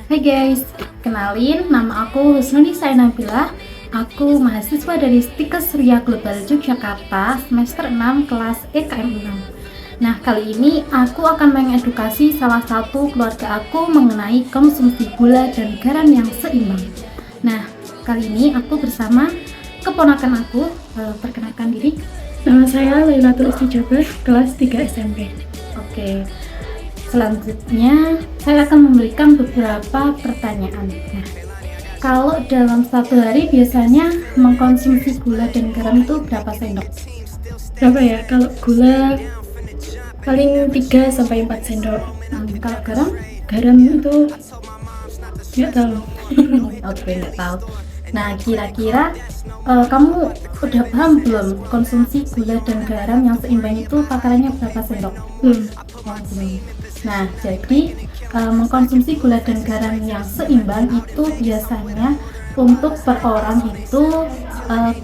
Hai guys, kenalin nama aku Husnunisa Nabila. Aku mahasiswa dari Stikes Ria Global Yogyakarta semester 6 kelas EKM 6. Nah, kali ini aku akan mengedukasi salah satu keluarga aku mengenai konsumsi gula dan garam yang seimbang. Nah, kali ini aku bersama keponakan aku. Perkenalkan diri. Nama saya Lailatul Istijabah, kelas 3 SMP. Oke. Selanjutnya, saya akan memberikan beberapa pertanyaan. Nah, kalau dalam satu hari biasanya mengkonsumsi gula dan garam itu berapa sendok? Berapa ya? Kalau gula paling 3 sampai 4 sendok. Kalau garam? Garam itu nggak tahu. Oke, nggak tahu. Nah, kira-kira kamu udah paham belum konsumsi gula dan garam yang seimbang itu takarannya berapa sendok? Belum. Nah, jadi mengkonsumsi gula dan garam yang seimbang itu biasanya untuk per orang itu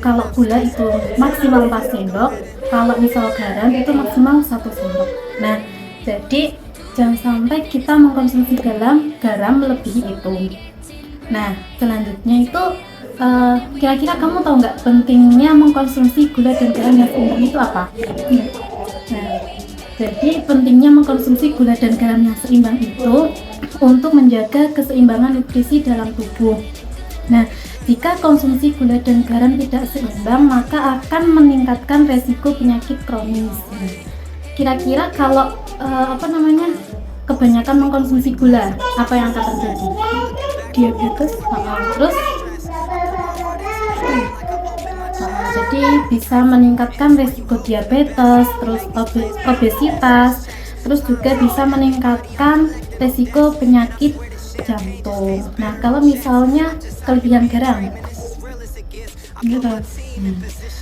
kalau gula itu maksimal 4 sendok, kalau misal garam itu maksimal 1 sendok. Nah, jadi jangan sampai kita mengkonsumsi garam melebihi itu. Nah, selanjutnya itu kira-kira kamu tahu nggak pentingnya mengkonsumsi gula dan garam yang seimbang itu apa? Nah, jadi pentingnya mengkonsumsi gula dan garam yang seimbang itu untuk menjaga keseimbangan nutrisi dalam tubuh. Nah, jika konsumsi gula dan garam tidak seimbang, maka akan meningkatkan resiko penyakit kronis. Kira-kira kalau kebanyakan mengkonsumsi gula, apa yang akan terjadi? Diabetes. Terus jadi bisa meningkatkan resiko diabetes, terus obesitas, terus juga bisa meningkatkan resiko penyakit jantung. Nah, kalau misalnya kelebihan garam,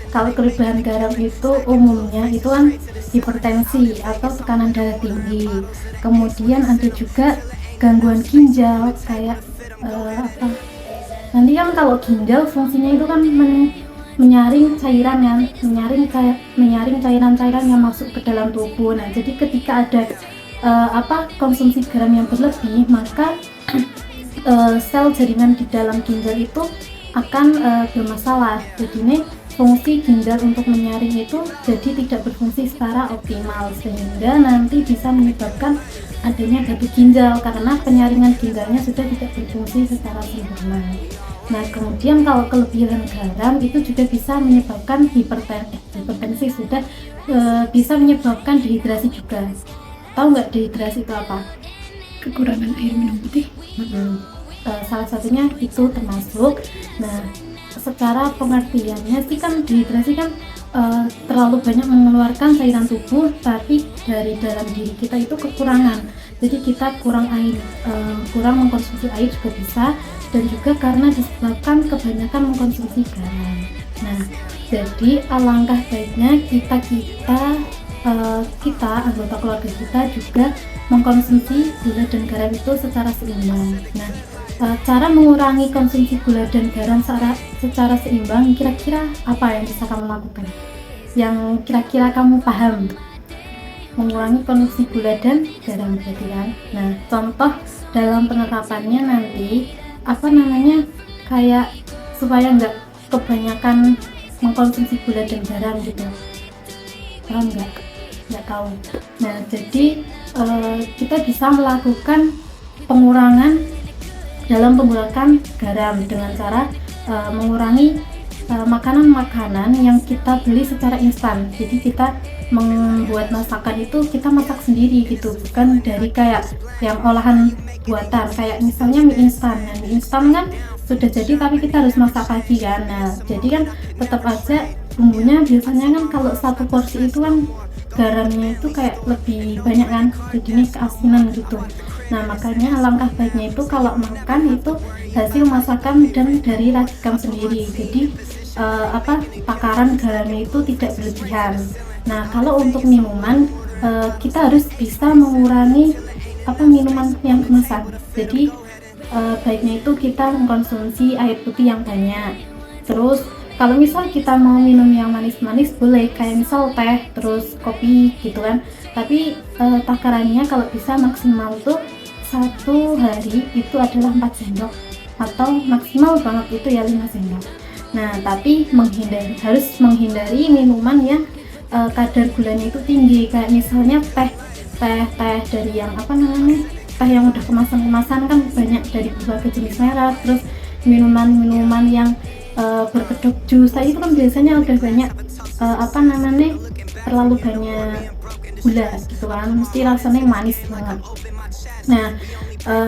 kalau kelebihan garam itu umumnya itu kan hipertensi atau tekanan darah tinggi. Kemudian ada juga gangguan ginjal kayak nanti kan kalau ginjal fungsinya itu kan menyaring cairan-cairan yang masuk ke dalam tubuh. Nah, jadi ketika ada konsumsi garam yang berlebih, maka sel jaringan di dalam ginjal itu akan bermasalah. Jadi ini fungsi ginjal untuk menyaring itu jadi tidak berfungsi secara optimal, sehingga nanti bisa menyebabkan adanya gagal ginjal karena penyaringan ginjalnya sudah tidak berfungsi secara sempurna. Nah, kemudian kalau kelebihan garam itu juga bisa menyebabkan hipertensi bisa menyebabkan dehidrasi juga. Tahu nggak dehidrasi itu apa? Kekurangan air minum putih. Salah satunya itu termasuk. Nah, secara pengertiannya sih kan dehidrasi kan terlalu banyak mengeluarkan cairan tubuh, tapi dari dalam diri kita itu kekurangan. Jadi kita kurang air, kurang mengkonsumsi air juga bisa, dan juga karena disebabkan kebanyakan mengkonsumsi garam. Nah, jadi alangkah baiknya kita anggota keluarga kita juga mengkonsumsi gula dan garam itu secara seimbang. Nah, cara mengurangi konsumsi gula dan garam secara seimbang, kira-kira apa yang bisa kamu lakukan? Yang kira-kira kamu paham? Mengurangi konsumsi gula dan garam berarti kan. Nah, contoh dalam penerapannya nanti kayak supaya nggak kebanyakan mengkonsumsi gula dan garam gitu. Paham nggak tahu. Nah, jadi kita bisa melakukan pengurangan dalam menggunakan garam dengan cara mengurangi makanan-makanan yang kita beli secara instan. Jadi kita membuat masakan itu kita masak sendiri gitu, bukan dari kayak yang olahan buatan kayak misalnya mie instan. Nah, mie instan kan sudah jadi tapi kita harus masak lagi kan. Nah, jadi kan tetap aja bumbunya biasanya kan kalau satu porsi itu kan garamnya itu kayak lebih banyak kan, jadi ini keasinan gitu. Nah, makanya alangkah baiknya itu kalau makan itu hasil masakan dan dari racikan sendiri. Jadi takaran garamnya itu tidak berlebihan. Nah, kalau untuk minuman kita harus bisa mengurangi minuman yang kemasan. Jadi baiknya itu kita mengkonsumsi air putih yang banyak. Terus kalau misal kita mau minum yang manis-manis boleh, kayak misal teh, terus kopi gitu kan. Tapi takarannya kalau bisa maksimal tuh satu hari itu adalah 4 sendok atau maksimal banget itu ya 5 sendok. Nah, tapi harus menghindari minuman yang kadar gulanya itu tinggi, kayak misalnya teh dari yang teh yang udah kemasan kan banyak dari berbagai jenis merek. Terus minuman yang berkedok jus itu kan biasanya udah banyak terlalu banyak gula gitu kan, mesti rasanya manis banget. Nah,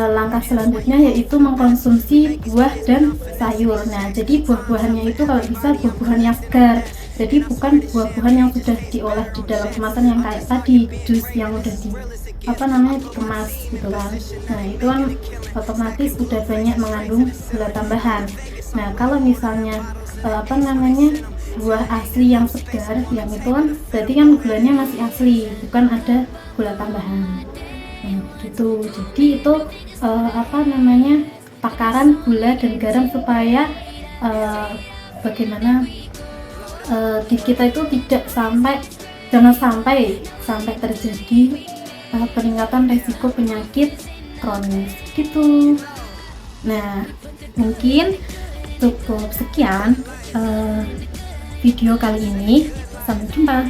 langkah selanjutnya yaitu mengkonsumsi buah dan sayur. Nah, jadi buah-buahannya itu kalau bisa buah-buahan yang segar, jadi bukan buah-buahan yang sudah diolah di dalam kemasan yang kayak tadi jus yang udah dikemas gitu kan. Nah, itu kan otomatis udah banyak mengandung gula tambahan. Nah, kalau misalnya buah asli yang segar, yang itu kan berarti kan gulanya masih asli, bukan ada gula tambahan. Gitu. Jadi itu takaran gula dan garam supaya bagaimana di kita itu jangan sampai terjadi peningkatan resiko penyakit kronis gitu. Nah, mungkin cukup sekian video kali ini. Sampai jumpa.